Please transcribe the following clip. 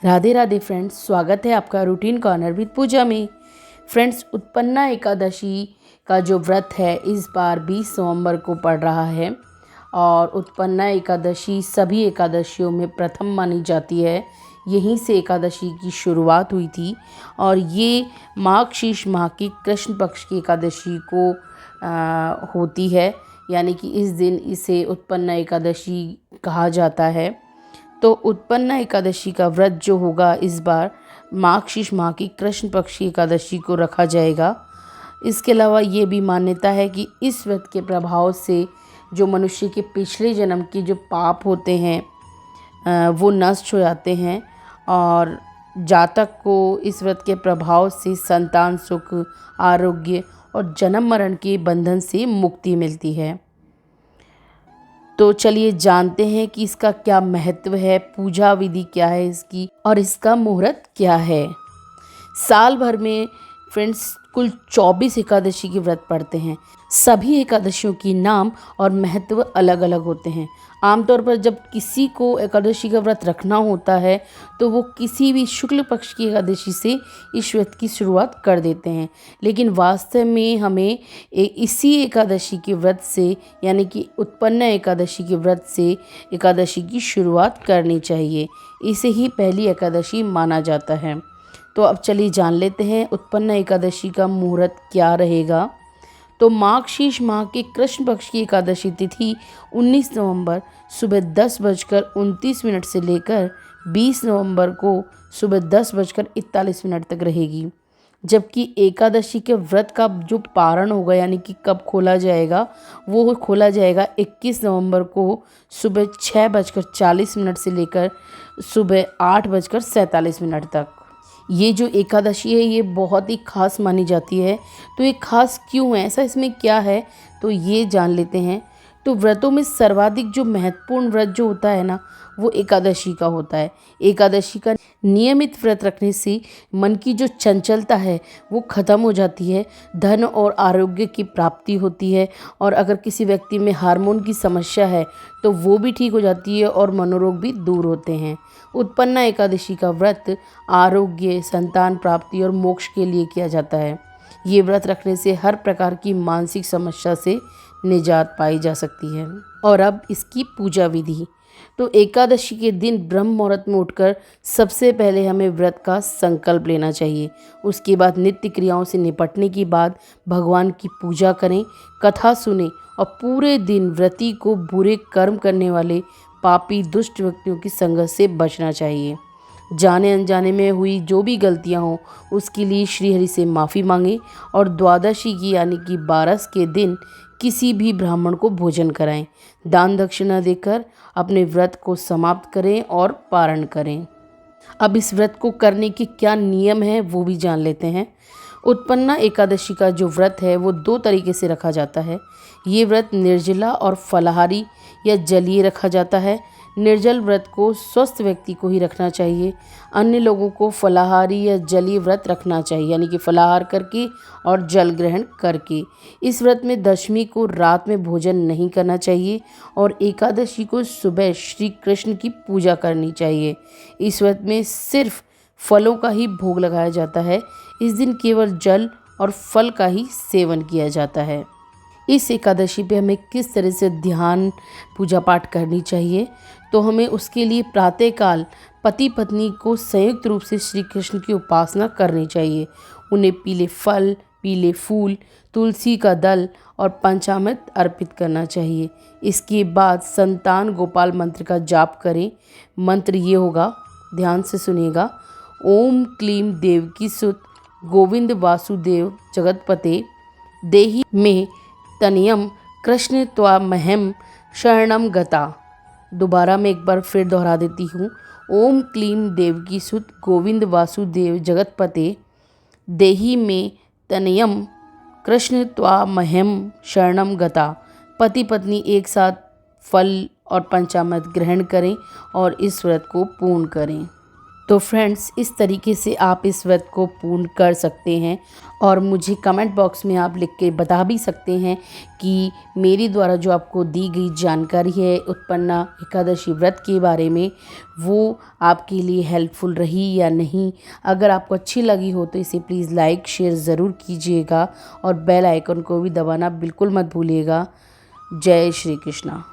Radhe Radhe friends, स्वागत है आपका रूटीन कॉर्नर विद पूजा में। फ्रेंड्स, उत्पन्ना एकादशी का जो व्रत है इस बार 20 नवंबर को पड़ रहा है और उत्पन्ना एकादशी सभी एकादशियों में प्रथम मानी जाती है। यहीं से एकादशी की शुरुआत हुई थी और ये माघ माह की कृष्ण पक्ष की एकादशी को होती है, यानी कि इस दिन इसे उत्पन्ना एकादशी कहा जाता है। तो उत्पन्ना एकादशी का व्रत जो होगा इस बार माघ माह की कृष्ण पक्ष की एकादशी को रखा जाएगा। इसके अलावा ये भी मान्यता है कि इस व्रत के प्रभाव से जो मनुष्य के पिछले जन्म के जो पाप होते हैं वो नष्ट हो जाते हैं और जातक को इस व्रत के प्रभाव से संतान सुख, आरोग्य और जन्म मरण के बंधन से मुक्ति मिलती है। तो चलिए जानते हैं कि इसका क्या महत्व है, पूजा विधि क्या है इसकी और इसका मुहूर्त क्या है। साल भर में फ्रेंड्स कुल 24 एकादशी के व्रत पड़ते हैं। सभी एकादशियों की नाम और महत्व अलग अलग होते हैं। आमतौर पर जब किसी को एकादशी का व्रत रखना होता है तो वो किसी भी शुक्ल पक्ष की एकादशी से इस व्रत की शुरुआत कर देते हैं, लेकिन वास्तव में हमें इसी एकादशी के व्रत से यानी कि उत्पन्ना एकादशी के व्रत से एकादशी की शुरुआत करनी चाहिए। इसे ही पहली एकादशी माना जाता है। तो अब चलिए जान लेते हैं उत्पन्ना एकादशी का मुहूर्त क्या रहेगा। तो माघ माह के कृष्ण पक्ष की एकादशी तिथि 19 नवंबर सुबह 10:29 से लेकर 20 नवंबर को सुबह 10:41 तक रहेगी। जबकि एकादशी के व्रत का जो पारण होगा यानी कि कब खोला जाएगा, वो खोला जाएगा 21 नवंबर को सुबह 6:40 से लेकर सुबह 8:47 तक। ये जो एकादशी है ये बहुत ही खास मानी जाती है। तो ये खास क्यों है, ऐसा इसमें क्या है, तो ये जान लेते हैं। तो व्रतों में सर्वाधिक जो महत्वपूर्ण व्रत जो होता है ना, वो एकादशी का होता है। एकादशी का नियमित व्रत रखने से मन की जो चंचलता है वो ख़त्म हो जाती है, धन और आरोग्य की प्राप्ति होती है और अगर किसी व्यक्ति में हार्मोन की समस्या है तो वो भी ठीक हो जाती है और मनोरोग भी दूर होते हैं। उत्पन्ना एकादशी का व्रत आरोग्य, संतान प्राप्ति और मोक्ष के लिए किया जाता है। ये व्रत रखने से हर प्रकार की मानसिक समस्या से निजात पाई जा सकती है। और अब इसकी पूजा विधि। तो एकादशी के दिन ब्रह्म मुहूर्त में उठकर सबसे पहले हमें व्रत का संकल्प लेना चाहिए। उसके बाद नित्य क्रियाओं से निपटने के बाद भगवान की पूजा करें, कथा सुने और पूरे दिन व्रती को बुरे कर्म करने वाले पापी दुष्ट व्यक्तियों की संगत से बचना चाहिए। जाने अनजाने में हुई जो भी गलतियां हों उसके लिए श्री हरि से माफ़ी मांगें और द्वादशी की यानी कि 12 के दिन किसी भी ब्राह्मण को भोजन कराएं। दान दक्षिणा देकर अपने व्रत को समाप्त करें और पारण करें। अब इस व्रत को करने के क्या नियम हैं वो भी जान लेते हैं। उत्पन्ना एकादशी का जो व्रत है वो 2 तरीके से रखा जाता है। ये व्रत निर्जला और फलाहारी या जलीय रखा जाता है। निर्जल व्रत को स्वस्थ व्यक्ति को ही रखना चाहिए। अन्य लोगों को फलाहारी या जलीय व्रत रखना चाहिए, यानी कि फलाहार करके और जल ग्रहण करके। इस व्रत में दशमी को रात में भोजन नहीं करना चाहिए और एकादशी को सुबह श्री कृष्ण की पूजा करनी चाहिए। इस व्रत में सिर्फ फलों का ही भोग लगाया जाता है। इस दिन केवल जल और फल का ही सेवन किया जाता है। इस एकादशी पे हमें किस तरह से ध्यान पूजा पाठ करनी चाहिए, तो हमें उसके लिए प्रातःकाल पति पत्नी को संयुक्त रूप से श्री कृष्ण की उपासना करनी चाहिए। उन्हें पीले फल, पीले फूल, तुलसी का दल और पंचामृत अर्पित करना चाहिए। इसके बाद संतान गोपाल मंत्र का जाप करें। मंत्र ये होगा, ध्यान से सुनिएगा। ओम क्लीम देवकी सुत गोविंद वासुदेव जगतपते देहि में तनियम कृष्ण त्वामहम शरणम गता। दोबारा मैं एक बार फिर दोहरा देती हूँ। ओम क्लीम देवकी सुत गोविंद वासुदेव जगतपते देहि में तनियम कृष्ण त्वामहम शरणम गता। पति पत्नी एक साथ फल और पंचामृत ग्रहण करें और इस व्रत को पूर्ण करें। तो फ्रेंड्स, इस तरीके से आप इस व्रत को पूर्ण कर सकते हैं और मुझे कमेंट बॉक्स में आप लिख के बता भी सकते हैं कि मेरे द्वारा जो आपको दी गई जानकारी है उत्पन्ना एकादशी व्रत के बारे में, वो आपके लिए हेल्पफुल रही या नहीं। अगर आपको अच्छी लगी हो तो इसे प्लीज़ लाइक शेयर ज़रूर कीजिएगा और बेल आइकन को भी दबाना बिल्कुल मत भूलिएगा। जय श्री कृष्णा।